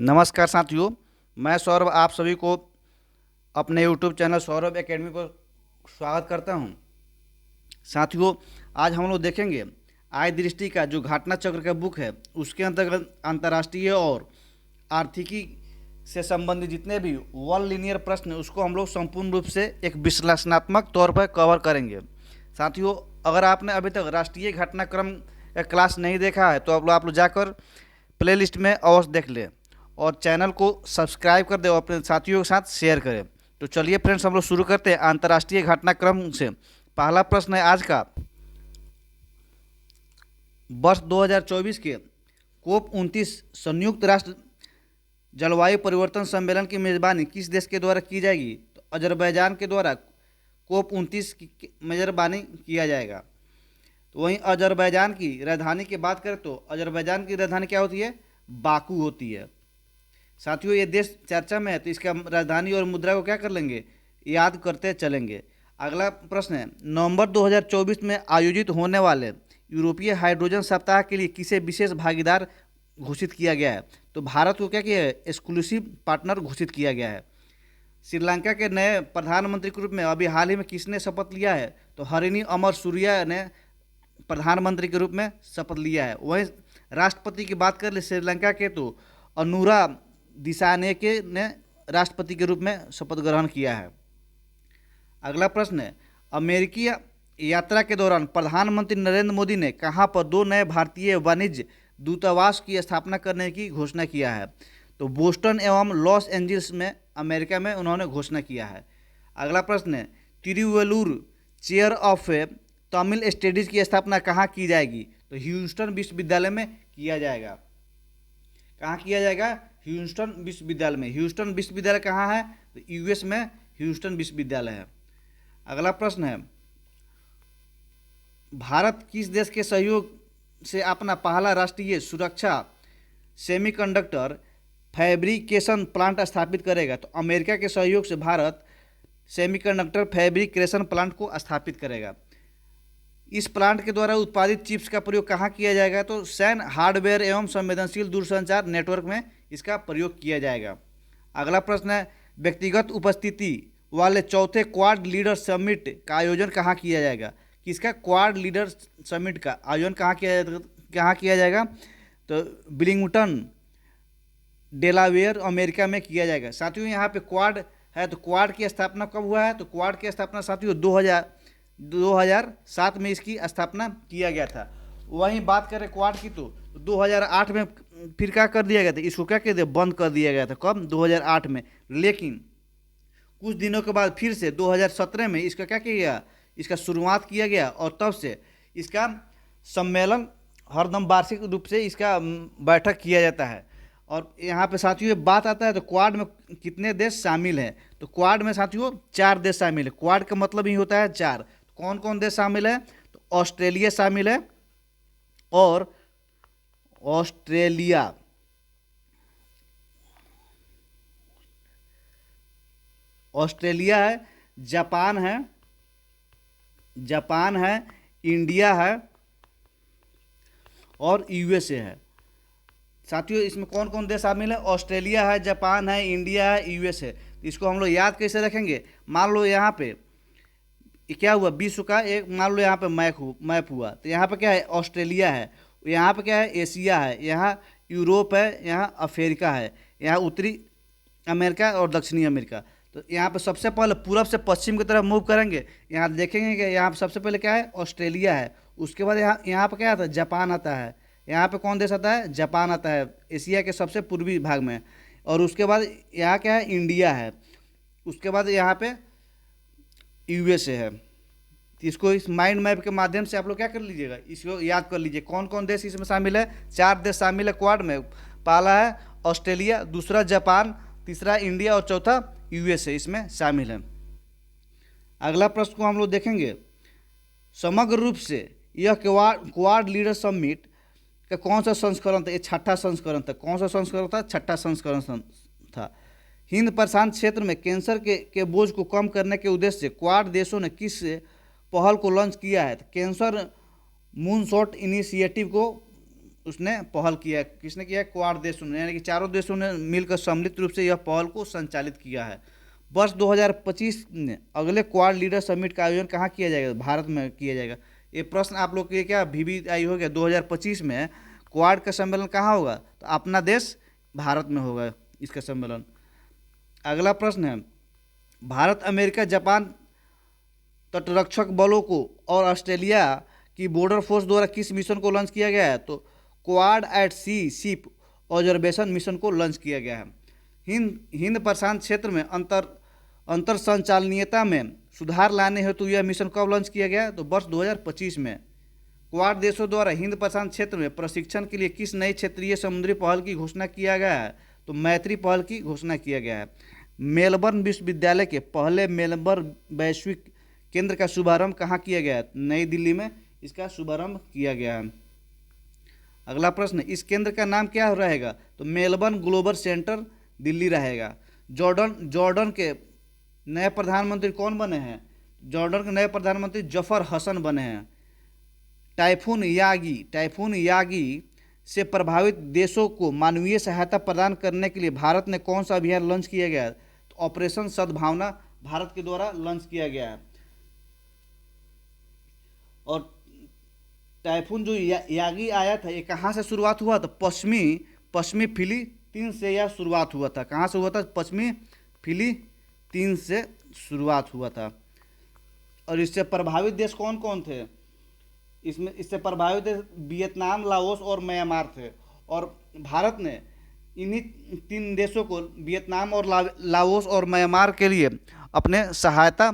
नमस्कार साथियों, मैं सौरभ आप सभी को अपने यूट्यूब चैनल सौरभ एकेडमी को स्वागत करता हूं। साथियों, आज हम लोग देखेंगे आय दृष्टि का जो घटना चक्र का बुक है उसके अंतर्गत अंतर्राष्ट्रीय और आर्थिकी से संबंधित जितने भी वन लीनियर प्रश्न उसको हम लोग संपूर्ण रूप से एक विश्लेषणात्मक तौर पर कवर करेंगे। साथियों, अगर आपने अभी तक राष्ट्रीय घटनाक्रम का क्लास नहीं देखा है तो आप लोग जाकर प्लेलिस्ट में अवश्य देख लें और चैनल को सब्सक्राइब कर दें और अपने साथियों के साथ शेयर करें। तो चलिए फ्रेंड्स, हम लोग शुरू करते हैं अंतर्राष्ट्रीय घटनाक्रम से। पहला प्रश्न है आज का, वर्ष 2024 के कोप 29 संयुक्त राष्ट्र जलवायु परिवर्तन सम्मेलन की मेज़बानी किस देश के द्वारा की जाएगी? तो अजरबैजान के द्वारा कोप 29 की मेज़बानी किया जाएगा। तो वहीं अजरबैजान की राजधानी की बात करें तो अजरबैजान की राजधानी क्या होती है? बाकू होती है। साथियों, ये देश चर्चा में है तो इसका राजधानी और मुद्रा को क्या कर लेंगे? याद करते चलेंगे। अगला प्रश्न है, नवंबर 2024 में आयोजित होने वाले यूरोपीय हाइड्रोजन सप्ताह के लिए किसे विशेष भागीदार घोषित किया गया है? तो भारत को क्या किया है? एक्सक्लूसिव पार्टनर घोषित किया गया है। श्रीलंका के नए प्रधानमंत्री के रूप में अभी हाल ही में किसने शपथ लिया है? तो हरिनी अमर सूर्या ने प्रधानमंत्री के रूप में शपथ लिया है। वहीं राष्ट्रपति की बात कर ले श्रीलंका के तो अनुरा दिसानेके ने राष्ट्रपति के रूप में शपथ ग्रहण किया है। अगला प्रश्न है, अमेरिकी यात्रा के दौरान प्रधानमंत्री नरेंद्र मोदी ने कहां पर दो नए भारतीय वाणिज्य दूतावास की स्थापना करने की घोषणा किया है? तो बोस्टन एवं लॉस एंजल्स में अमेरिका में उन्होंने घोषणा किया है। अगला प्रश्न है, Tiruvallur chair of Tamil studies की स्थापना कहाँ की जाएगी? तो ह्यूस्टन विश्वविद्यालय में किया जाएगा। कहाँ किया जाएगा? ह्यूस्टन विश्वविद्यालय में। ह्यूस्टन विश्वविद्यालय कहाँ है? तो यूएस में ह्यूस्टन विश्वविद्यालय है। अगला प्रश्न है, भारत किस देश के सहयोग से अपना पहला राष्ट्रीय सुरक्षा सेमीकंडक्टर फैब्रिकेशन प्लांट स्थापित करेगा? तो अमेरिका के सहयोग से भारत सेमीकंडक्टर फैब्रिकेशन प्लांट को स्थापित करेगा। इस प्लांट के द्वारा उत्पादित चिप्स का प्रयोग कहाँ किया जाएगा? तो सैन्य हार्डवेयर एवं संवेदनशील दूरसंचार नेटवर्क में इसका प्रयोग किया जाएगा। अगला प्रश्न है, व्यक्तिगत उपस्थिति वाले चौथे क्वाड लीडर समिट का आयोजन कहाँ किया जाएगा? किसका क्वाड लीडर समिट का आयोजन कहाँ किया जाएगा? तो विलिंगटन डेलावेयर अमेरिका में किया जाएगा। साथियों, यहाँ पे क्वाड है तो क्वाड की स्थापना कब हुआ है? तो क्वाड की स्थापना साथियों 2007 में इसकी स्थापना किया गया था। वहीं बात करें क्वाड की तो 2008 में फिर क्या कर दिया गया था? इसको क्या कहते हैं? बंद कर दिया गया था। कब? 2008 में। लेकिन कुछ दिनों के बाद फिर से 2017 में इसका क्या किया गया? इसका शुरुआत किया गया और तब से इसका सम्मेलन हरदम वार्षिक रूप से इसका बैठक किया जाता है। और यहाँ पे साथियों बात आता है तो क्वाड में कितने देश शामिल हैं? तो क्वाड में साथियों 4 देश शामिल है। क्वाड का मतलब ही होता है 4। कौन कौन देश शामिल है? तो ऑस्ट्रेलिया शामिल है और ऑस्ट्रेलिया है, जापान है, इंडिया है और यूएसए है। साथियों, इसमें कौन कौन देश शामिल है? ऑस्ट्रेलिया है, जापान है, इंडिया है, यूएस है। इसको हम लोग याद कैसे रखेंगे? मान लो यहाँ पे क्या हुआ, विश्व का एक मान लो यहाँ पे मैप हुआ तो यहाँ पे क्या है? ऑस्ट्रेलिया है, यहाँ पे क्या है? एशिया है, यहाँ यूरोप है, यहाँ अफ्रीका है, यहाँ उत्तरी अमेरिका और दक्षिणी अमेरिका। तो यहाँ पे सबसे पहले पूरब से पश्चिम की तरफ मूव करेंगे। यहाँ देखेंगे कि यहाँ पे सबसे पहले क्या है? ऑस्ट्रेलिया है। उसके बाद यहाँ पे क्या आता है? जापान आता है। यहाँ पे कौन देश आता है? जापान आता है, एशिया के सबसे पूर्वी भाग में। और उसके बाद यहाँ क्या है? इंडिया है। उसके बाद यहाँ पे यूएसए है। इसको इस माइंड मैप के माध्यम से आप लोग क्या कर लीजिएगा? इसको याद कर लीजिए कौन कौन देश इसमें शामिल है। 4 देश शामिल है क्वाड में। पहला है ऑस्ट्रेलिया, दूसरा जापान, तीसरा इंडिया और चौथा यूएसए इसमें शामिल है। अगला प्रश्न को हम लोग देखेंगे, समग्र रूप से यह क्वाड लीडर समिट का कौन सा संस्करण था? ये 6ठा संस्करण था। कौन सा संस्करण था? 6ठा संस्करण था। हिंद प्रशांत क्षेत्र में कैंसर के बोझ को कम करने के उद्देश्य से क्वाड देशों ने किस पहल को लॉन्च किया है? तो कैंसर मूनशॉट इनिशिएटिव को उसने पहल किया। किसने किया? क्वाड देशों ने, यानी कि चारों देशों ने मिलकर सम्मिलित रूप से यह पहल को संचालित किया है। वर्ष 2025 में अगले क्वाड लीडर समिट का आयोजन कहाँ किया जाएगा? भारत में किया जाएगा। ये प्रश्न आप लोग के क्या VVI हो गया। 2025 में क्वाड का सम्मेलन कहाँ होगा? तो अपना देश भारत में होगा इसका सम्मेलन। अगला प्रश्न है, भारत, अमेरिका, जापान तटरक्षक बलों को और ऑस्ट्रेलिया की बॉर्डर फोर्स द्वारा किस मिशन को लॉन्च किया गया है? तो क्वाड एट सी शिप ऑब्जर्वेशन मिशन को लॉन्च किया गया है। हिंद प्रशांत क्षेत्र में अंतर संचालनीयता में सुधार लाने हेतु यह मिशन कब लॉन्च किया गया? तो वर्ष 2025 में। क्वाड देशों द्वारा हिंद प्रशांत क्षेत्र में प्रशिक्षण के लिए किस नई क्षेत्रीय समुद्री पहल की घोषणा किया गया है? तो मैत्री पहल की घोषणा किया गया है। मेलबर्न विश्वविद्यालय के पहले मेलबर्न वैश्विक केंद्र का शुभारंभ कहाँ किया गया है? नई दिल्ली में इसका शुभारंभ किया गया है। अगला प्रश्न, इस केंद्र का नाम क्या रहेगा? तो मेलबर्न ग्लोबल सेंटर दिल्ली रहेगा। जॉर्डन के नए प्रधानमंत्री कौन बने हैं? जॉर्डन के नए प्रधानमंत्री जफर हसन बने हैं। टाइफून यागी से प्रभावित देशों को मानवीय सहायता प्रदान करने के लिए भारत ने कौन सा अभियान लॉन्च किया गया है? तो ऑपरेशन सद्भावना भारत के द्वारा लॉन्च किया गया है। और टाइफून जो यागी आया था, ये कहाँ से शुरुआत हुआ? तो पश्चिमी फिलीपींस से यह शुरुआत हुआ था। कहाँ से हुआ था? पश्चिमी फिलीपींस से शुरुआत हुआ था। और इससे प्रभावित देश कौन कौन थे? इससे प्रभावित देश वियतनाम, लाओस और म्यांमार थे। और भारत ने इन्हीं 3 देशों को, वियतनाम और लाओस और म्यांमार के लिए अपने सहायता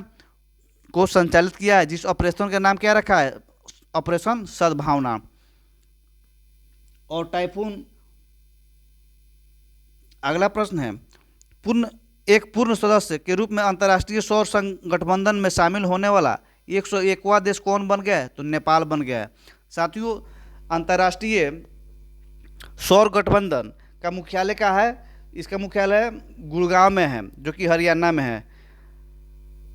को संचालित किया है, जिस ऑपरेशन का नाम क्या रखा है? ऑपरेशन सद्भावना। और टाइफून, अगला प्रश्न है, एक पूर्ण सदस्य के रूप में अंतर्राष्ट्रीय सौर गठबंधन में शामिल होने वाला 101वां देश कौन बन गया है? तो नेपाल बन गया है। साथियों, अंतर्राष्ट्रीय सौर गठबंधन का मुख्यालय कहाँ है? इसका मुख्यालय गुड़गांव में है, जो कि हरियाणा में है।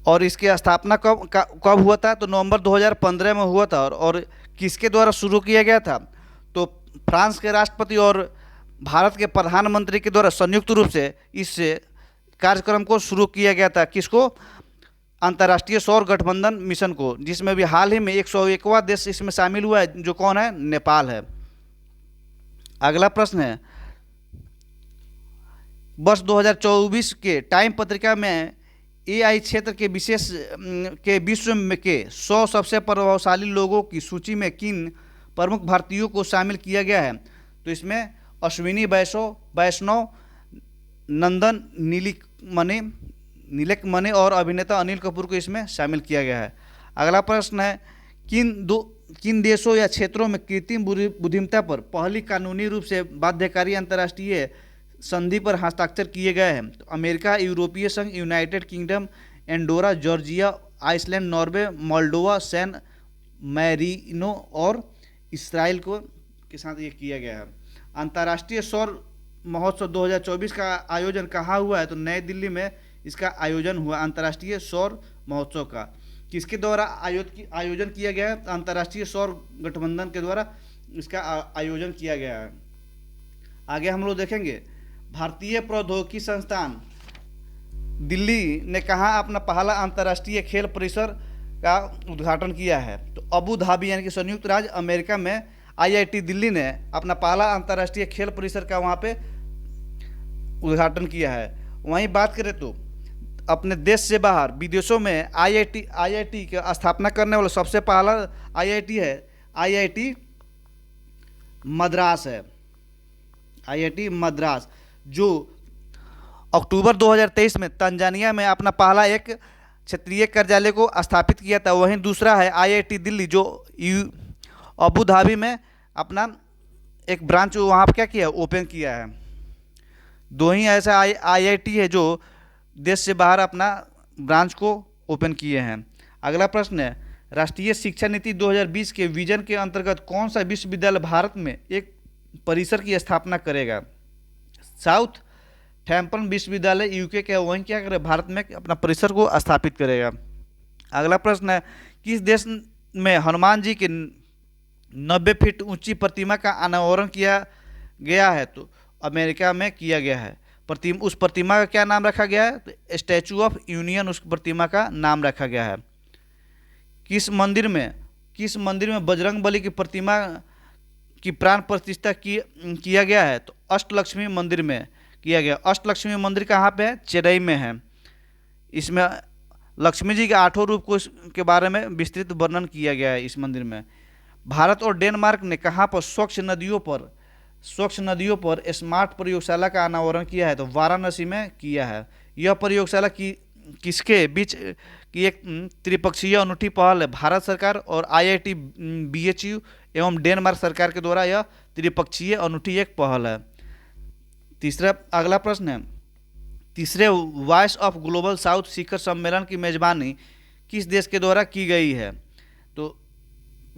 और इसकी स्थापना कब हुआ था? तो नवंबर 2015 में हुआ था। और किसके द्वारा शुरू किया गया था? तो फ्रांस के राष्ट्रपति और भारत के प्रधानमंत्री के द्वारा संयुक्त रूप से इस कार्यक्रम को शुरू किया गया था। किसको? अंतर्राष्ट्रीय सौर गठबंधन मिशन को, जिसमें भी हाल ही में 101वां देश इसमें शामिल हुआ है, जो कौन है? नेपाल है। अगला प्रश्न है, वर्ष 2024 के टाइम पत्रिका में AI क्षेत्र के विश्व में के 100 सबसे प्रभावशाली लोगों की सूची में किन प्रमुख भारतीयों को शामिल किया गया है? तो इसमें अश्विनी वैष्णव, नंदन नीलेकमणि और अभिनेता अनिल कपूर को इसमें शामिल किया गया है। अगला प्रश्न है, किन देशों या क्षेत्रों में कृत्रिम बुद्धिमत्ता पर पहली कानूनी रूप से बाध्यकारी अंतर्राष्ट्रीय संधि पर हस्ताक्षर किए गए हैं? तो अमेरिका, यूरोपीय संघ, United Kingdom, Andorra, Georgia, Iceland, Norway, Moldova, San Marino और इसराइल के साथ ये किया गया है। अंतर्राष्ट्रीय सौर महोत्सव 2024 का आयोजन कहाँ हुआ है? तो नई दिल्ली में इसका आयोजन हुआ, अंतर्राष्ट्रीय सौर महोत्सव का। किसके द्वारा आयोजन किया गया है? अंतर्राष्ट्रीय सौर गठबंधन के द्वारा इसका आयोजन किया गया है। आगे हम लोग देखेंगे, भारतीय प्रौद्योगिकी संस्थान दिल्ली ने कहाँ अपना पहला अंतर्राष्ट्रीय खेल परिसर का उद्घाटन किया है? तो अबू धाबी, यानी कि संयुक्त राज्य अमेरिका में IIT दिल्ली ने अपना पहला अंतर्राष्ट्रीय खेल परिसर का वहाँ पे उद्घाटन किया है। वहीं बात करें तो अपने देश से बाहर विदेशों में IIT की स्थापना करने वाला सबसे पहला IIT है, IIT मद्रास है। IIT मद्रास, जो अक्टूबर 2023 में तंजानिया में अपना पहला एक क्षेत्रीय कार्यालय को स्थापित किया था। वहीं दूसरा है IIT दिल्ली, जो अबू धाबी में अपना एक ब्रांच वहाँ पर क्या किया? ओपन किया है। दो ही ऐसा IIT है जो देश से बाहर अपना ब्रांच को ओपन किए हैं। अगला प्रश्न है, राष्ट्रीय शिक्षा नीति 2020 के विजन के अंतर्गत कौन सा विश्वविद्यालय भारत में एक परिसर की स्थापना करेगा? साउथ थैम्पटन विश्वविद्यालय UK के, वहीं क्या करे? भारत में अपना परिसर को स्थापित करेगा। अगला प्रश्न है, किस देश में हनुमान जी के 90 फीट ऊंची प्रतिमा का अनावरण किया गया है, तो अमेरिका में किया गया है। उस प्रतिमा का क्या नाम रखा गया है? तो स्टैचू ऑफ यूनियन उस प्रतिमा का नाम रखा गया है। किस मंदिर में बजरंग बली की प्रतिमा की प्राण प्रतिष्ठा किया गया है? तो अष्टलक्ष्मी मंदिर में किया गया। अष्टलक्ष्मी मंदिर कहाँ पे है? चेन्नई में है। इसमें लक्ष्मी जी के 8 रूप के बारे में विस्तृत वर्णन किया गया है इस मंदिर में। भारत और डेनमार्क ने कहाँ पर स्वच्छ नदियों पर स्मार्ट प्रयोगशाला का अनावरण किया है? तो वाराणसी में किया है। यह प्रयोगशाला किसके बीच की एक त्रिपक्षीय अनूठी पहल है? भारत सरकार और IIT BHU एवं डेनमार्क सरकार के द्वारा यह त्रिपक्षीय अनूठी एक पहल है। अगला प्रश्न है, तीसरे वॉइस ऑफ ग्लोबल साउथ शिखर सम्मेलन की मेजबानी किस देश के द्वारा की गई है? तो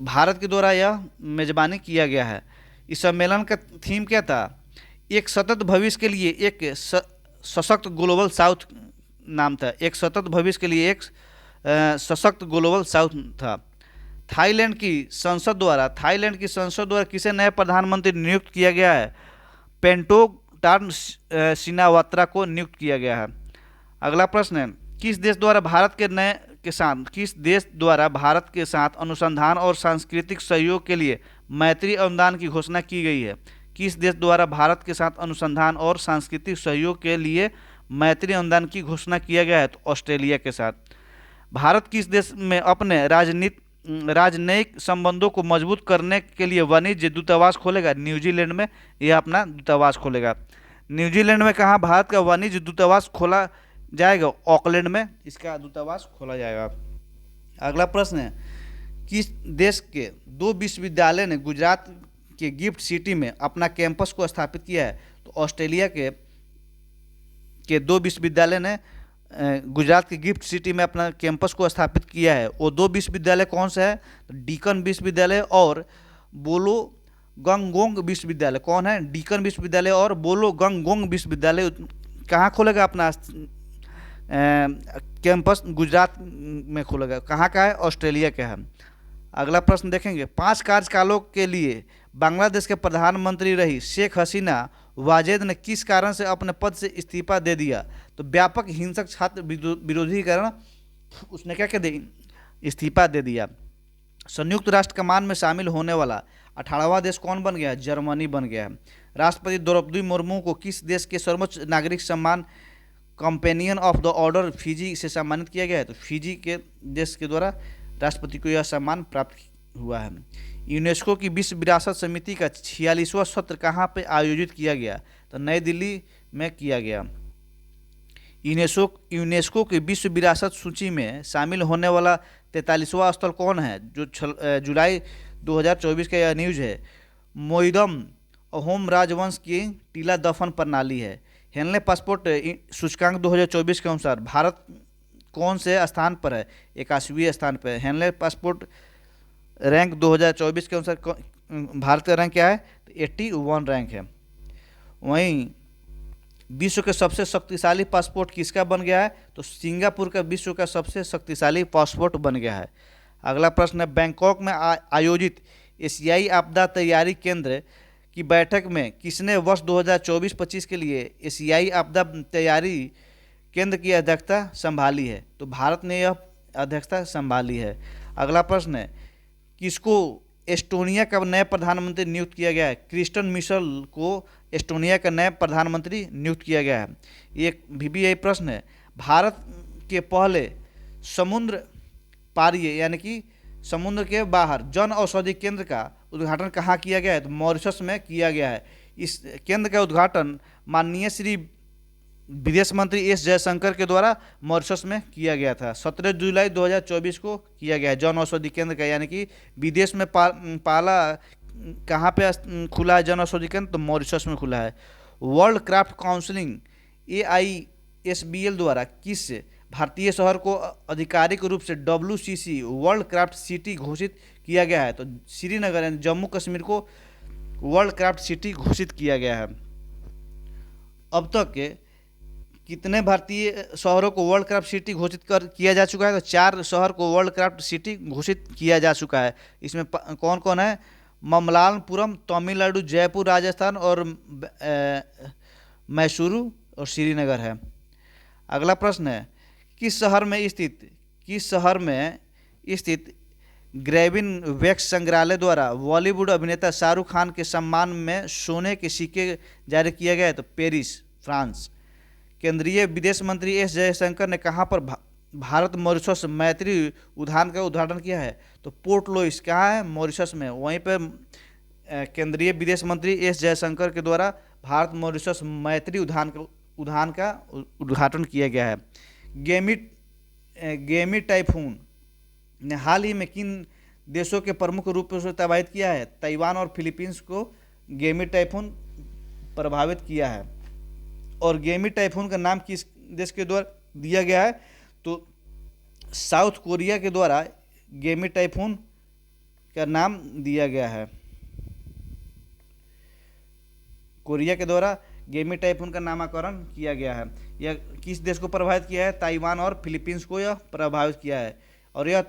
भारत के द्वारा यह मेजबानी किया गया है। इस सम्मेलन का थीम क्या था? एक सतत भविष्य के लिए एक सशक्त ग्लोबल साउथ नाम था। एक सतत भविष्य के लिए एक सशक्त ग्लोबल साउथ था। थाईलैंड की संसद द्वारा किसे नए प्रधानमंत्री नियुक्त किया गया है? पेंटोटार्न सिनावात्रा को नियुक्त किया गया है। अगला प्रश्न है, किस देश द्वारा भारत के साथ अनुसंधान और सांस्कृतिक सहयोग के लिए मैत्री अनुदान की घोषणा की गई है? किस देश द्वारा भारत के साथ अनुसंधान और सांस्कृतिक सहयोग के लिए मैत्री अनुदान की घोषणा किया गया है? तो ऑस्ट्रेलिया के साथ। भारत किस देश में अपने राजनयिक संबंधों को मजबूत करने के लिए वाणिज्य दूतावास खोलेगा? न्यूजीलैंड में यह अपना दूतावास खोलेगा। न्यूजीलैंड में कहाँ भारत का वाणिज्य दूतावास खोला जाएगा? ऑकलैंड में इसका दूतावास खोला जाएगा। अगला प्रश्न है, किस देश के 2 विश्वविद्यालय ने गुजरात के गिफ्ट सिटी में अपना कैंपस को स्थापित किया है? तो ऑस्ट्रेलिया के 2 विश्वविद्यालय ने गुजरात के गिफ्ट सिटी में अपना कैंपस को स्थापित किया है। वो 2 विश्वविद्यालय कौन से है? तो डीकन विश्वविद्यालय और बोलोगंगोंग विश्वविद्यालय। कौन है? डीकन विश्वविद्यालय और बोलोगंगोंग विश्वविद्यालय। कहाँ खोलेगा अपना कैंपस? गुजरात में खोलेगा। कहाँ का है? ऑस्ट्रेलिया का है। अगला प्रश्न देखेंगे, 5 कार्यकालों के लिए बांग्लादेश के प्रधानमंत्री रही शेख हसीना वाजेद ने किस कारण से अपने पद से इस्तीफा दे दिया? तो व्यापक हिंसक छात्र विरोधी कारण उसने क्या इस्तीफा दे दिया। संयुक्त राष्ट्र कमान में शामिल होने वाला 18वां देश कौन बन गया है? जर्मनी बन गया है। राष्ट्रपति द्रौपदी मुर्मू को किस देश के सर्वोच्च नागरिक सम्मान companion of the order Fiji से सम्मानित किया गया है? तो फिजी के देश के द्वारा राष्ट्रपति को यह सम्मान प्राप्त हुआ है। यूनेस्को की विश्व विरासत समिति का 46वां सत्र कहाँ पे आयोजित किया गया? तो नई दिल्ली में किया गया। यूनेस्को की विश्व विरासत सूची में शामिल होने वाला 43वां स्थल कौन है? जो जुलाई 2024 का यह न्यूज है। मोइदम अहोम राजवंश की टीला दफन प्रणाली है। हेनले पासपोर्ट सूचकांक 2024 के अनुसार भारत कौन से स्थान पर है? 81वें स्थान पर है। हेनले पासपोर्ट रैंक 2024 के अनुसार भारत का रैंक क्या है? 81 रैंक है। वहीं विश्व के सबसे शक्तिशाली पासपोर्ट किसका बन गया है? तो सिंगापुर का विश्व का सबसे शक्तिशाली पासपोर्ट बन गया है। अगला प्रश्न है, बैंकॉक में आयोजित एशियाई आपदा तैयारी केंद्र की बैठक में किसने वर्ष 2024-25 के लिए एशियाई आपदा तैयारी केंद्र की अध्यक्षता संभाली है? तो भारत ने यह अध्यक्षता संभाली है। अगला प्रश्न है, किसको एस्टोनिया का नया प्रधानमंत्री नियुक्त किया गया है? क्रिस्टन मिशेल को एस्टोनिया का नया प्रधानमंत्री नियुक्त किया गया है। एक VBI प्रश्न है, भारत के पहले समुद्र पारीय यानी कि समुद्र के बाहर जन औषधि केंद्र का उद्घाटन कहाँ किया गया है? तो मॉरिशस में किया गया है। इस केंद्र का उद्घाटन माननीय श्री विदेश मंत्री S जयशंकर के द्वारा मॉरिशस में किया गया था। 17 जुलाई 2024 को किया गया है जन औषधि केंद्र का, यानी कि विदेश में पहला कहाँ पे खुला है जन औषधि केंद्र? तो मॉरिशस में खुला है। वर्ल्ड क्राफ्ट काउंसिलिंग AISBL द्वारा किस भारतीय शहर को आधिकारिक रूप से WCC वर्ल्ड क्राफ्ट सिटी घोषित किया गया है? तो श्रीनगर यानी जम्मू कश्मीर को वर्ल्ड क्राफ्ट सिटी घोषित किया गया है। अब तक के कितने भारतीय शहरों को वर्ल्ड क्राफ्ट सिटी घोषित किया जा चुका है? तो 4 शहर को वर्ल्ड क्राफ्ट सिटी घोषित किया जा चुका है। इसमें कौन कौन है? ममलानपुरम तमिलनाडु, जयपुर राजस्थान और मैसूरू और श्रीनगर है। अगला प्रश्न है, किस शहर में स्थित ग्रेविन वैक्स संग्रहालय द्वारा बॉलीवुड अभिनेता शाहरुख खान के सम्मान में सोने के सिक्के जारी किया गया है? तो पेरिस, फ्रांस। केंद्रीय विदेश मंत्री एस जयशंकर ने कहाँ पर भारत मॉरिशस मैत्री उद्यान का उद्घाटन किया है? तो पोर्ट लुइस कहाँ है? मॉरिशस में। वहीं पर केंद्रीय विदेश मंत्री एस जयशंकर के द्वारा भारत मॉरिशस मैत्री उद्यान का उद्घाटन किया गया है। गेमी टाइफून ने हाल ही में किन देशों के प्रमुख रूप से प्रभावित किया है? ताइवान और फिलीपींस को गेमी टाइफून प्रभावित किया है। और गेमी टाइफून का नाम किस देश के द्वारा दिया गया है? तो साउथ कोरिया के द्वारा गेमी टाइफून का नाम दिया गया है। कोरिया के द्वारा गेमी टाइफून का नामकरण किया गया है। यह किस देश को प्रभावित किया है? ताइवान और फिलीपींस को यह प्रभावित किया है। और यह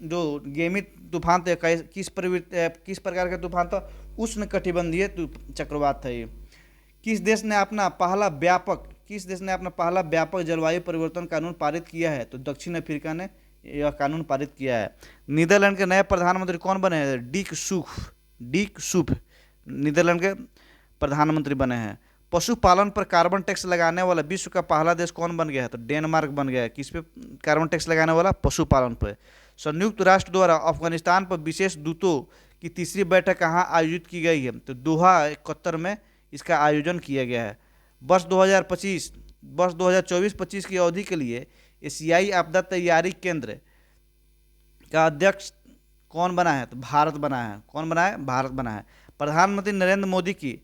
जो गेमी तूफान था किस प्रकार का तूफान था? उष्ण कटिबंधीय चक्रवात था ये। किस देश ने अपना पहला व्यापक जलवायु परिवर्तन कानून पारित किया है? तो दक्षिण अफ्रीका ने यह कानून पारित किया है। नीदरलैंड के नए प्रधानमंत्री कौन बने हैं? डिक सूफ नीदरलैंड के प्रधानमंत्री बने हैं। पशुपालन पर कार्बन टैक्स लगाने वाला विश्व का पहला देश कौन बन गया है? तो डेनमार्क बन गया है। किस पे कार्बन टैक्स लगाने वाला? पशुपालन पर। संयुक्त राष्ट्र द्वारा अफगानिस्तान पर विशेष दूतों की तीसरी बैठक कहाँ आयोजित की गई है? तो दोहा, कतर में इसका आयोजन किया गया है। वर्ष 2024-25 की अवधि के लिए एशियाई आपदा तैयारी केंद्र का अध्यक्ष कौन बना है? तो भारत बना है। कौन बना है? भारत बना है। प्रधानमंत्री नरेंद्र मोदी की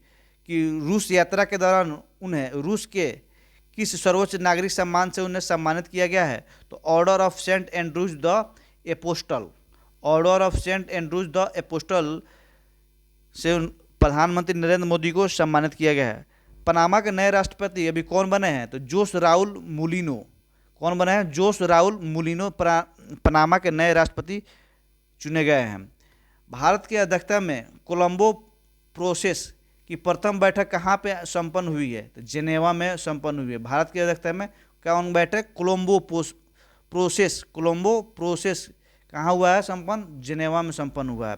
रूस यात्रा के दौरान उन्हें रूस के किस सर्वोच्च नागरिक सम्मान से उन्हें सम्मानित किया गया है? तो order of Saint Andrews the Apostle. Order of Saint Andrews the Apostle से प्रधानमंत्री नरेंद्र मोदी को सम्मानित किया गया है। पनामा के नए राष्ट्रपति अभी कौन बने हैं? तो जोस राउल मुलिनो। कौन बने हैं? जोस राउल मुलिनो पनामा के नए राष्ट्रपति चुने गए हैं। भारत की अध्यक्षता में कोलंबो प्रोसेस की प्रथम बैठक कहाँ पे संपन्न हुई है? तो जेनेवा में संपन्न हुई है। भारत की अध्यक्षता में कौन बैठक? कोलंबो प्रोसेस कहाँ हुआ है संपन्न? जेनेवा में संपन्न हुआ है।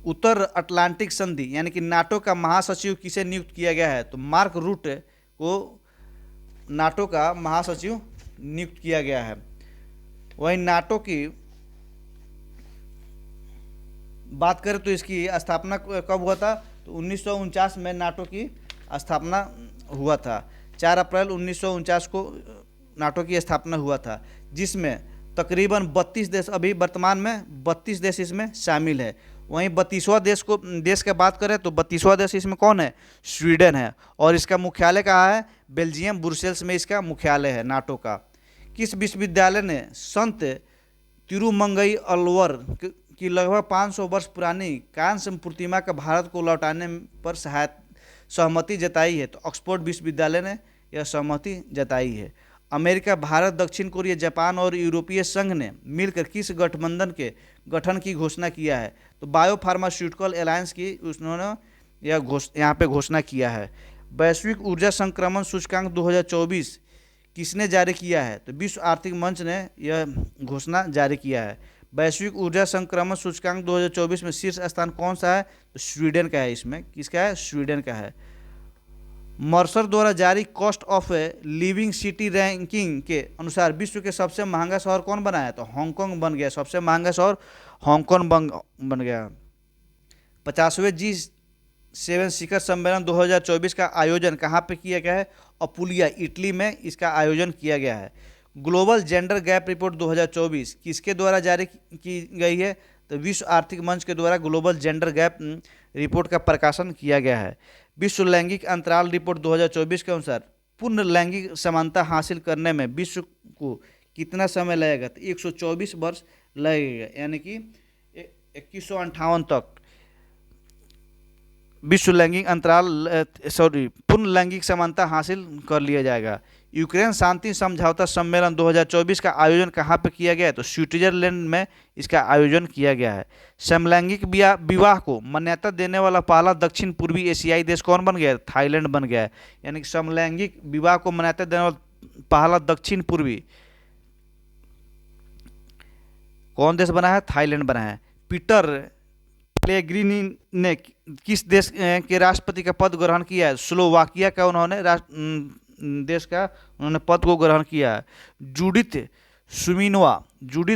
उत्तर अटलांटिक संधि यानी कि नाटो का महासचिव किसे नियुक्त किया गया है? तो मार्क रूटे को नाटो का महासचिव नियुक्त किया गया है। वहीं नाटो की बात करें तो इसकी स्थापना कब हुआ था? तो 1949 में नाटो की स्थापना हुआ था। 4 अप्रैल 1949 को नाटो की स्थापना हुआ था, जिसमें तकरीबन 32 देश, अभी वर्तमान में 32 देश इसमें शामिल है। वहीं 32वां देश की बात करें तो 32वां देश इसमें कौन है? स्वीडन है। और इसका मुख्यालय कहाँ है? बेल्जियम, ब्रुसेल्स में इसका मुख्यालय है नाटो का। किस विश्वविद्यालय ने संत तिरुमंगई अलवर की लगभग 500 वर्ष पुरानी कांस्य प्रतिमा का भारत को लौटाने पर सहमति जताई है? तो ऑक्सफोर्ड विश्वविद्यालय ने यह सहमति जताई है। अमेरिका, भारत, दक्षिण कोरिया, जापान और यूरोपीय संघ ने मिलकर किस गठबंधन के गठन की घोषणा किया है? तो बायो फार्मास्यूटिकल अलायंस की उन्होंने यहाँ पे घोषणा किया है। वैश्विक ऊर्जा संक्रमण सूचकांक 2024 किसने जारी किया है? तो विश्व आर्थिक मंच ने यह घोषणा जारी किया है। वैश्विक ऊर्जा संक्रमण सूचकांक 2024 में शीर्ष स्थान कौन सा है? तो स्वीडन का है। इसमें किसका है? स्वीडन का है। मर्सर द्वारा जारी cost of living city ranking के अनुसार विश्व के सबसे महंगा शहर कौन बना है? तो हांगकांग बन गया। सबसे महंगा शहर हांगकांग बन गया। 50वें G7 शिखर सम्मेलन 2024 का आयोजन कहाँ पे किया गया है? अपुलिया, इटली में इसका आयोजन किया गया है। ग्लोबल जेंडर गैप रिपोर्ट 2024 किसके द्वारा जारी की गई है? तो विश्व आर्थिक मंच के द्वारा ग्लोबल जेंडर गैप रिपोर्ट का प्रकाशन किया गया है। विश्व लैंगिक अंतराल रिपोर्ट 2024 के अनुसार पूर्ण लैंगिक समानता हासिल करने में विश्व को कितना समय लगेगा? तो 124 वर्ष लगेगा, यानी कि 2158 तक विश्व लैंगिक पूर्ण लैंगिक समानता हासिल कर लिया जाएगा। यूक्रेन शांति समझौता सम्मेलन 2024 का आयोजन कहाँ पे किया गया है? तो स्विट्जरलैंड में इसका आयोजन किया गया है। समलैंगिक विवाह को मान्यता देने वाला पहला दक्षिण पूर्वी एशियाई देश कौन बन गया है? थाईलैंड बन गया है। यानी कि समलैंगिक विवाह को मान्यता देने वाला पहला दक्षिण पूर्वी कौन देश बना है? थाईलैंड बना है। पीटर पेलेग्रिनी ने किस देश के राष्ट्रपति का पद ग्रहण किया है? स्लोवाकिया का उन्होंने देश का उन्होंने पद को ग्रहण किया है। जूडिथ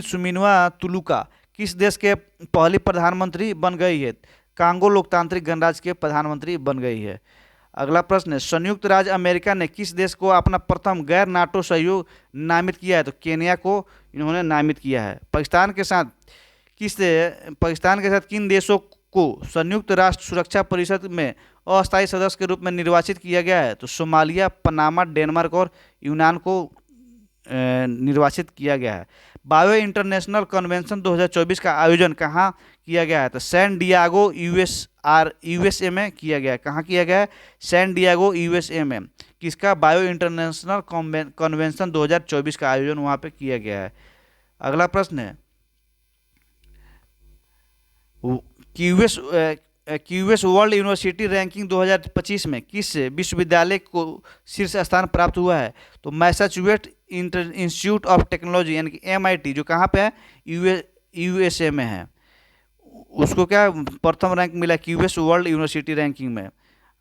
सुमिनवा तुलुका किस देश के पहली प्रधानमंत्री बन गई है? कांगो लोकतांत्रिक गणराज्य के प्रधानमंत्री बन गई है। अगला प्रश्न है, संयुक्त राज्य अमेरिका ने किस देश को अपना प्रथम गैर नाटो सहयोग नामित किया है? तो केन्या को इन्होंने नामित किया है। पाकिस्तान के साथ किन देशों को संयुक्त राष्ट्र सुरक्षा परिषद में अस्थायी सदस्य के रूप में निर्वाचित किया गया है? तो सोमालिया, पनामा, डेनमार्क और यूनान को निर्वाचित किया गया है। बायो इंटरनेशनल कन्वेंशन 2024 का आयोजन कहाँ किया गया है? तो सैन डियागो यूएसए में किया गया है। कहाँ किया गया है? सैन डियागो यूएसए में। किसका? बायो इंटरनेशनल कन्वेंशन 2024 का आयोजन वहाँ पे किया गया है। अगला प्रश्न है, क्यूएस वर्ल्ड यूनिवर्सिटी रैंकिंग 2025 में किस विश्वविद्यालय को शीर्ष स्थान प्राप्त हुआ है? तो मैसाचुसेट्स इंस्टीट्यूट ऑफ टेक्नोलॉजी यानी कि MIT, जो कहाँ पे है? यूएसए में है। उसको क्या प्रथम रैंक मिला क्यूएस वर्ल्ड यूनिवर्सिटी रैंकिंग में।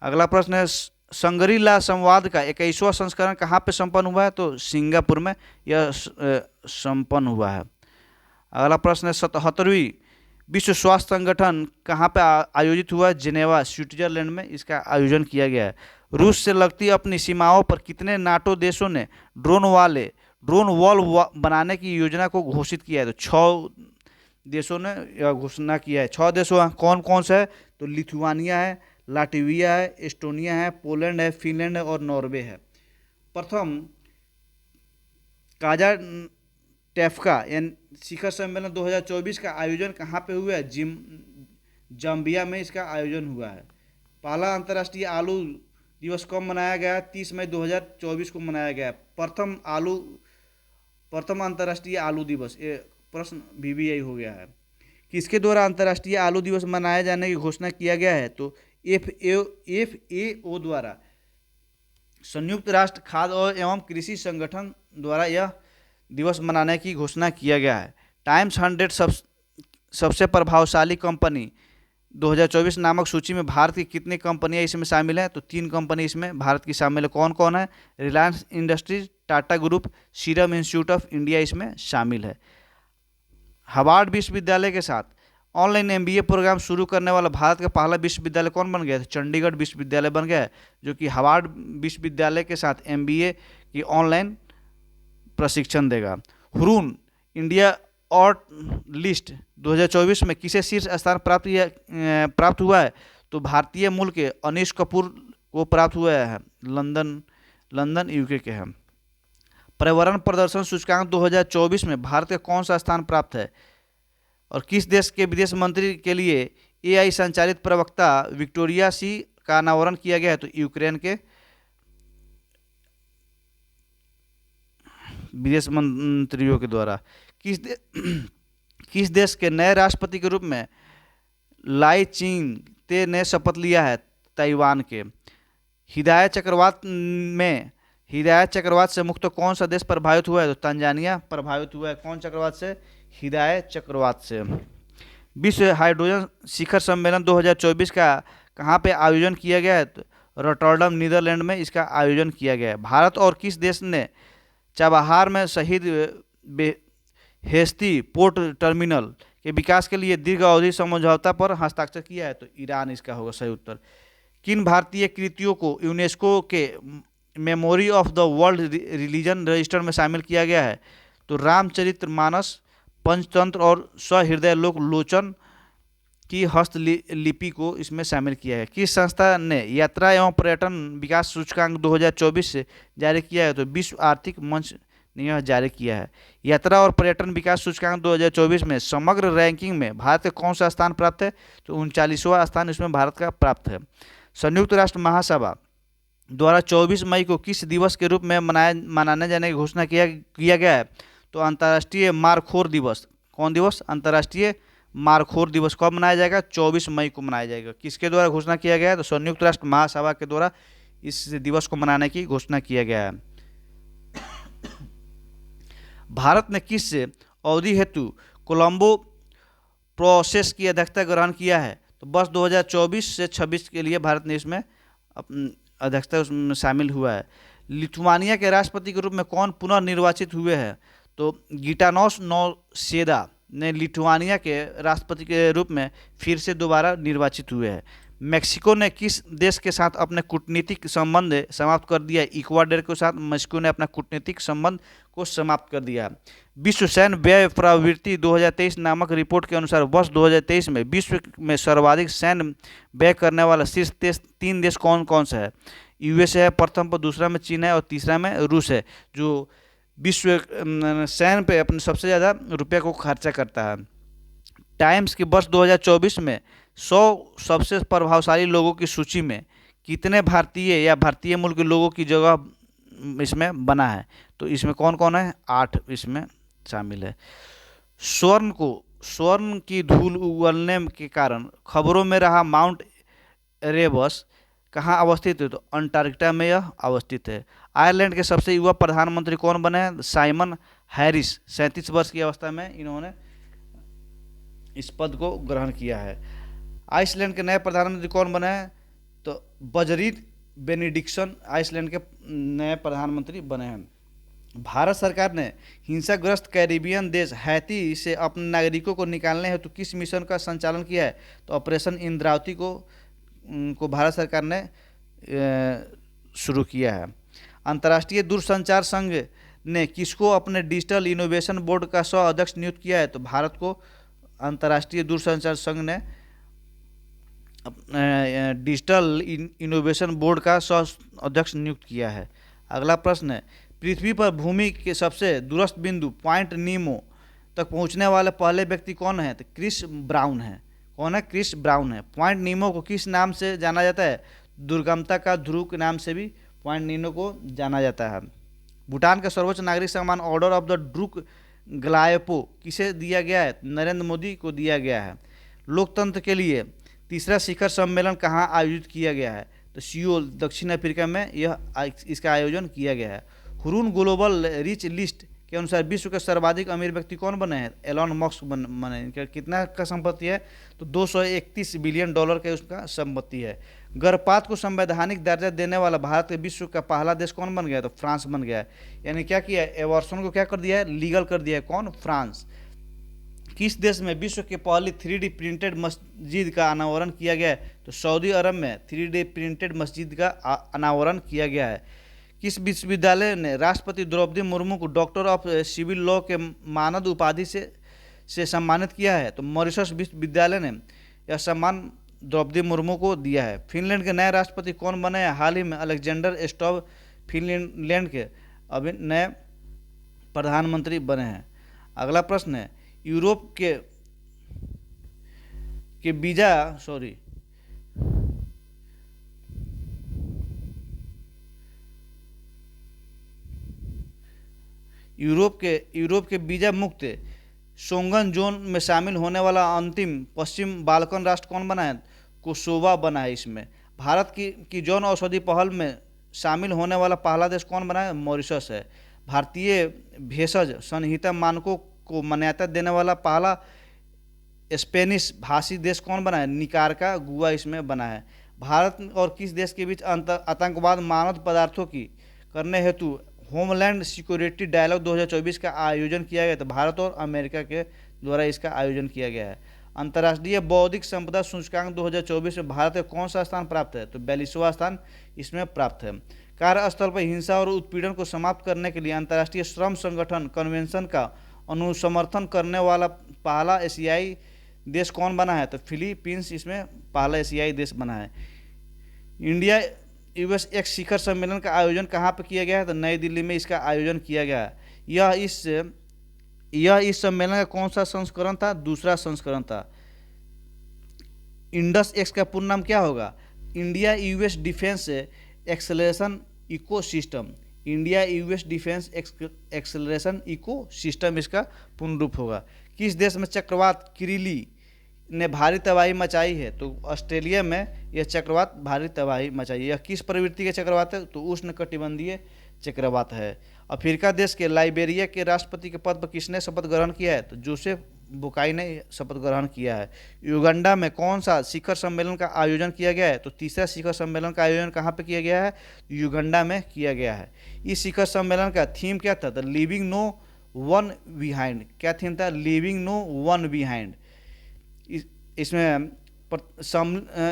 अगला प्रश्न है, संगरी ला संवाद का 21वां संस्करण कहाँ पे संपन्न हुआ है? तो सिंगापुर में यह संपन्न हुआ है। अगला प्रश्न है, 77वीं विश्व स्वास्थ्य संगठन कहाँ पे आयोजित हुआ? जिनेवा, स्विट्जरलैंड में इसका आयोजन किया गया है। रूस से लगती अपनी सीमाओं पर कितने नाटो देशों ने ड्रोन वॉल बनाने की योजना को घोषित किया है? तो 6 देशों ने यह घोषणा किया है। 6 देशों कौन कौन से है? तो लिथुआनिया है, लाटविया है, एस्टोनिया है, पोलैंड है, फिनलैंड है और नॉर्वे है। प्रथम काजा टेफ्का यानी शिखर सम्मेलन 2024 का आयोजन कहाँ पे हुआ है? जाम्बिया में इसका आयोजन हुआ है। पहला अंतर्राष्ट्रीय आलू दिवस कब मनाया गया? 30 मई 2024 को मनाया गया। प्रथम अंतर्राष्ट्रीय आलू दिवस, ये प्रश्न भी यही हो गया है। किसके द्वारा अंतर्राष्ट्रीय आलू दिवस मनाए जाने की घोषणा किया गया है? तो FAO द्वारा, संयुक्त राष्ट्र खाद्य एवं कृषि संगठन द्वारा यह दिवस मनाने की घोषणा किया गया है। टाइम्स 100 सबसे प्रभावशाली कंपनी 2024 नामक सूची में भारत की कितनी कंपनियां इसमें शामिल हैं? तो 3 कंपनी इसमें भारत की शामिल है। कौन कौन है? Reliance industries, Tata group, serum institute of India इसमें शामिल है। हार्वर्ड विश्वविद्यालय के साथ ऑनलाइन MBA प्रोग्राम शुरू करने वाला भारत का पहला विश्वविद्यालय कौन बन गया? चंडीगढ़ विश्वविद्यालय बन गया है, जो कि हार्वर्ड विश्वविद्यालय के साथ MBA की ऑनलाइन प्रशिक्षण देगा। हुरून इंडिया ऑर्ट लिस्ट 2024 में किसे शीर्ष स्थान प्राप्त हुआ है? तो भारतीय मूल के अनीश कपूर को प्राप्त हुआ है। लंदन UK के हैं। पर्यावरण प्रदर्शन सूचकांक 2024 में भारत का कौन सा स्थान प्राप्त है? और किस देश के विदेश मंत्री के लिए AI संचालित प्रवक्ता विक्टोरिया सी का अनावरण किया गया है? तो यूक्रेन के विदेश मंत्रियों के द्वारा। किस देश के नए राष्ट्रपति के रूप में लाई चिंग-ते ने शपथ लिया है? ताइवान के। हिदायत चक्रवात से मुक्त कौन सा देश प्रभावित हुआ है? तो तंजानिया प्रभावित हुआ है। कौन चक्रवात से? हिदायत चक्रवात से। विश्व हाइड्रोजन शिखर सम्मेलन 2024 का कहाँ पे आयोजन किया गया है? तो रॉटरडम, नीदरलैंड में इसका आयोजन किया गया है। भारत और किस देश ने चाबहार में शहीद बेहेश्ती पोर्ट टर्मिनल के विकास के लिए दीर्घ अवधि समझौता पर हस्ताक्षर किया है? तो ईरान इसका होगा सही उत्तर। किन भारतीय कृतियों को यूनेस्को के memory of the world religion register में शामिल किया गया है? तो रामचरितमानस, पंचतंत्र और सहृदय लोचन की हस्तलिपि को इसमें शामिल किया है। किस संस्था ने यात्रा एवं पर्यटन विकास सूचकांक 2024 से जारी किया है? तो विश्व आर्थिक मंच ने यह जारी किया है। यात्रा और पर्यटन विकास सूचकांक 2024 में समग्र रैंकिंग में भारत का कौन सा स्थान प्राप्त है? तो 39वां स्थान इसमें भारत का प्राप्त है। संयुक्त राष्ट्र महासभा द्वारा 24 मई को किस दिवस के रूप में मनाने जाने की घोषणा किया किया गया है? तो अंतर्राष्ट्रीय मारखोर दिवस। कौन दिवस? अंतर्राष्ट्रीय मारखोर दिवस कब मनाया जाएगा? 24 मई को मनाया जाएगा। किसके द्वारा घोषणा किया गया है? तो संयुक्त राष्ट्र महासभा के द्वारा इस दिवस को मनाने की घोषणा किया गया है। भारत ने किस अवधि हेतु कोलंबो प्रोसेस की अध्यक्षता ग्रहण किया है? तो वर्ष 2024 से 26 के लिए भारत ने इसमें अध्यक्षता उसमें शामिल हुआ है। लिथुआनिया के राष्ट्रपति के रूप में कौन पुनर्निर्वाचित हुए हैं? तो गिटानोस नौसेदा ने लिथुआनिया के राष्ट्रपति के रूप में फिर से दोबारा निर्वाचित हुए हैं। मेक्सिको ने किस देश के साथ अपने कूटनीतिक संबंध समाप्त कर दिया? इक्वाडोर के साथ मेक्सिको ने अपना कूटनीतिक संबंध को समाप्त कर दिया। विश्व सैन्य व्यय प्रवृत्ति 2023 नामक रिपोर्ट के अनुसार वर्ष 2023 में विश्व में सर्वाधिक सैन्य व्यय करने वाला शीर्ष 3 देश कौन कौन सा है? यूएसए है प्रथम पर, दूसरा में चीन है और तीसरा में रूस है, जो विश्व सैन्य पे अपने सबसे ज़्यादा रुपये को खर्चा करता है। टाइम्स की वर्ष 2024 में 100 सबसे प्रभावशाली लोगों की सूची में कितने भारतीय या भारतीय मूल के लोगों की जगह इसमें बना है? तो इसमें कौन कौन है? 8 इसमें शामिल है। स्वर्ण की धूल उगलने के कारण खबरों में रहा माउंट एरेबस कहाँ अवस्थित है? तो अंटार्कटिका में यह अवस्थित है। आयरलैंड के सबसे युवा प्रधानमंत्री कौन बने हैं? Simon Harris. 37 वर्ष की अवस्था में इन्होंने इस पद को ग्रहण किया है। आइसलैंड के नए प्रधानमंत्री कौन बने हैं? तो बजरीत बेनिडिक्सन आइसलैंड के नए प्रधानमंत्री बने हैं। भारत सरकार ने हिंसाग्रस्त कैरिबियन देश हैती से अपने नागरिकों को निकालने हेतु किस मिशन का संचालन किया है? तो ऑपरेशन इंद्रावती को भारत सरकार ने शुरू किया है। अंतर्राष्ट्रीय दूरसंचार संघ ने किसको अपने डिजिटल इनोवेशन बोर्ड का सह अध्यक्ष नियुक्त किया है? तो भारत को अंतर्राष्ट्रीय दूरसंचार संघ ने डिजिटल इनोवेशन बोर्ड का सह अध्यक्ष नियुक्त किया है। अगला प्रश्न है, पृथ्वी पर भूमि के सबसे दूरस्थ बिंदु पॉइंट नीमो तक पहुंचने वाले पहले व्यक्ति कौन है? तो क्रिस ब्राउन है। कौन है? क्रिस ब्राउन है। पॉइंट नीमो को किस नाम से जाना जाता है? दुर्गमता का ध्रुव के नाम से भी पॉइंट नीमो को जाना जाता है। भूटान का सर्वोच्च नागरिक सम्मान ऑर्डर ऑफ द ड्रूक ग्लायपो किसे दिया गया है? नरेंद्र मोदी को दिया गया है। लोकतंत्र के लिए तीसरा शिखर सम्मेलन कहाँ आयोजित किया गया है? तो सियोल दक्षिण अफ्रीका में इसका आयोजन किया गया है। हुरून ग्लोबल रिच लिस्ट के अनुसार विश्व के सर्वाधिक अमीर व्यक्ति कौन बने हैं? एलॉन मस्क बने। इनका कितना का संपत्ति है? तो $231 बिलियन का उसका संपत्ति है। गर्भपात को संवैधानिक दर्जा देने वाला भारत के विश्व का पहला देश कौन बन गया? तो फ्रांस बन गया है। यानी क्या किया है? एबॉर्शन को क्या कर दिया है? लीगल कर दिया है। कौन? फ्रांस। किस देश में विश्व की पहली 3D प्रिंटेड मस्जिद का अनावरण किया गया है? तो सऊदी अरब में 3D प्रिंटेड मस्जिद का अनावरण किया गया है। किस विश्वविद्यालय ने राष्ट्रपति द्रौपदी मुर्मू को डॉक्टर ऑफ सिविल लॉ के मानद उपाधि से सम्मानित किया है? तो मॉरिशस विश्वविद्यालय ने यह सम्मान द्रौपदी मुर्मू को दिया है। फिनलैंड के नए राष्ट्रपति कौन बने हैं? हाल ही में अलेक्जेंडर स्टॉब फिनलैंड के अभी नए प्रधानमंत्री बने हैं। अगला प्रश्न है, यूरोप के वीजा यूरोप के वीजा मुक्त शोंगन जोन में शामिल होने वाला अंतिम पश्चिम बाल्कन राष्ट्र कौन बना है? कोसोवा बना है। इसमें भारत की जौन औषधि पहल में शामिल होने वाला पहला देश कौन बना है? मॉरिशस है। भारतीय भेषज संहिता मानकों को मान्यता देने वाला पहला स्पेनिश भाषी देश कौन बना है? निकारागुआ गुआ इसमें बना है। भारत और किस देश के बीच आतंकवाद मानव पदार्थों की करने हेतु होमलैंड सिक्योरिटी डायलॉग 2024 का आयोजन किया गया? तो भारत और अमेरिका के द्वारा इसका आयोजन किया गया है। अंतर्राष्ट्रीय बौद्धिक संपदा सूचकांक 2024 में भारत को कौन सा स्थान प्राप्त है? तो 42वां स्थान इसमें प्राप्त है। कार्यस्थल पर हिंसा और उत्पीड़न को समाप्त करने के लिए अंतर्राष्ट्रीय श्रम संगठन कन्वेंशन का अनुसमर्थन करने वाला पहला एशियाई देश कौन बना है? तो फिलीपींस इसमें पहला एशियाई देश बना है। इंडिया यूएस एक शिखर सम्मेलन का आयोजन कहाँ पर किया गया है? तो नई दिल्ली में इसका आयोजन किया गया है। यह इस सम्मेलन का कौन सा संस्करण था? दूसरा संस्करण था। इंडस एक्स का पूर्ण नाम क्या होगा? India US defence acceleration ecosystem, India US defence acceleration ecosystem इसका पूर्ण रूप होगा। किस देश में चक्रवात किरिली ने भारी तबाही मचाई है? तो ऑस्ट्रेलिया में यह चक्रवात भारी तबाही मचाई है। यह किस प्रवृत्ति के चक्रवात है? तो उष्णकटिबंधीय चक्रवात है। अफ्रीका देश के लाइबेरिया के राष्ट्रपति के पद पर किसने शपथ ग्रहण किया है? तो जोसेफ बोकाई ने शपथ ग्रहण किया है। युगांडा में कौन सा शिखर सम्मेलन का आयोजन किया गया है? तो तीसरा शिखर सम्मेलन का आयोजन कहाँ पे किया गया है? युगांडा में किया गया है। इस शिखर सम्मेलन का थीम क्या था? The leaving no one behind. क्या थीम था? Leaving no one behind. इसमें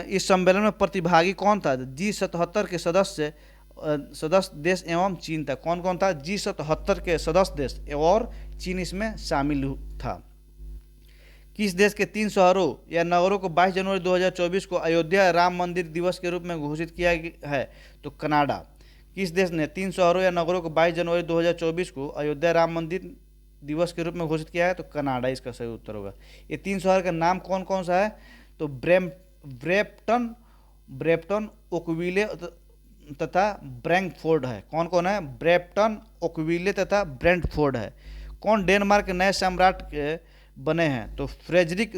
इस सम्मेलन में प्रतिभागी कौन था? G77 के सदस्य देश एवं चीन था। कौन कौन था? G77 के सदस्य देश और चीन इसमें शामिल था। किस देश के 3 शहरों या नगरों को 22 जनवरी 2024 को अयोध्या राम मंदिर दिवस के रूप में घोषित किया है? तो कनाडा। किस देश ने 3 शहरों या नगरों को 22 जनवरी 2024 को अयोध्या राम मंदिर दिवस के रूप में घोषित किया है? तो कनाडा इसका सही उत्तर होगा। ये 3 शहर का नाम कौन कौन सा है? तो ब्रैम्पटन, ओकविले तथा ब्रैंकफोर्ड है। कौन कौन है? ब्रैम्पटन, ओकविले तथा ब्रैंकफोर्ड है। कौन डेनमार्क के नए सम्राट बने हैं? तो फ्रेडरिक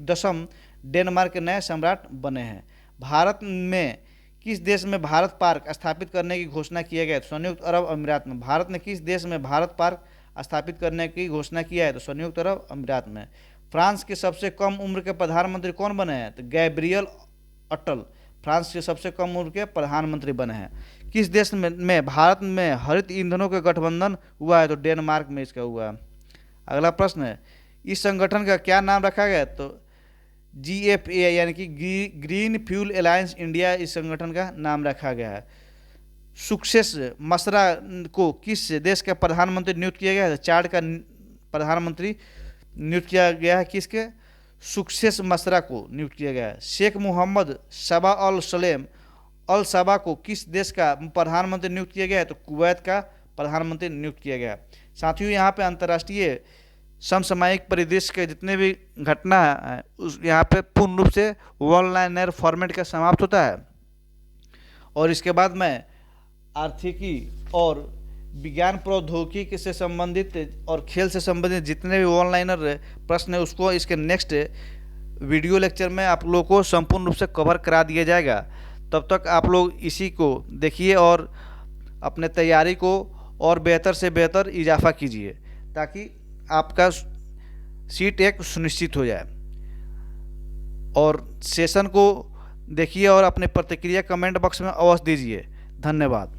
दशम डेनमार्क के नए सम्राट बने हैं। भारत में किस देश में भारत पार्क स्थापित करने की घोषणा किया गया? तो संयुक्त अरब अमीरात में। भारत ने किस देश में भारत पार्क स्थापित करने की घोषणा किया है? तो संयुक्त अरब अमीरात में। फ्रांस के सबसे कम उम्र के प्रधानमंत्री कौन बने हैं? तो गैब्रियल अटल फ्रांस के सबसे कम उम्र के प्रधानमंत्री बने हैं। किस देश में भारत में हरित ईंधनों के गठबंधन हुआ है? तो डेनमार्क में इसका हुआ है। अगला प्रश्न है, इस संगठन का क्या नाम रखा गया? तो GFA यानी कि ग्रीन फ्यूल अलायंस इंडिया इस संगठन का नाम रखा गया है। सक्सेस मसरा को किस देश का प्रधानमंत्री नियुक्त किया गया है? चाड का प्रधानमंत्री नियुक्त किया गया है। किसके? सक्सेस मसरा को नियुक्त किया गया है। शेख मोहम्मद सबा अल सलेम अल सबा को किस देश का प्रधानमंत्री नियुक्त किया गया है? तो कुवैत का प्रधानमंत्री नियुक्त किया गया। साथियों, यहाँ पे अंतर्राष्ट्रीय समसामयिक परिदृश्य के जितने भी घटना है उस यहाँ पे पूर्ण रूप से वन लाइनर फॉर्मेट का समाप्त होता है। और इसके बाद मैं आर्थिकी और विज्ञान प्रौद्योगिकी से संबंधित और खेल से संबंधित जितने भी वन लाइनर प्रश्न है उसको इसके नेक्स्ट वीडियो लेक्चर में आप लोगों को संपूर्ण रूप से कवर करा दिया जाएगा। तब तक आप लोग इसी को देखिए और अपने तैयारी को और बेहतर से बेहतर इजाफा कीजिए ताकि आपका सीट एक सुनिश्चित हो जाए। और सेशन को देखिए और अपनी प्रतिक्रिया कमेंट बॉक्स में अवश्य दीजिए। धन्यवाद।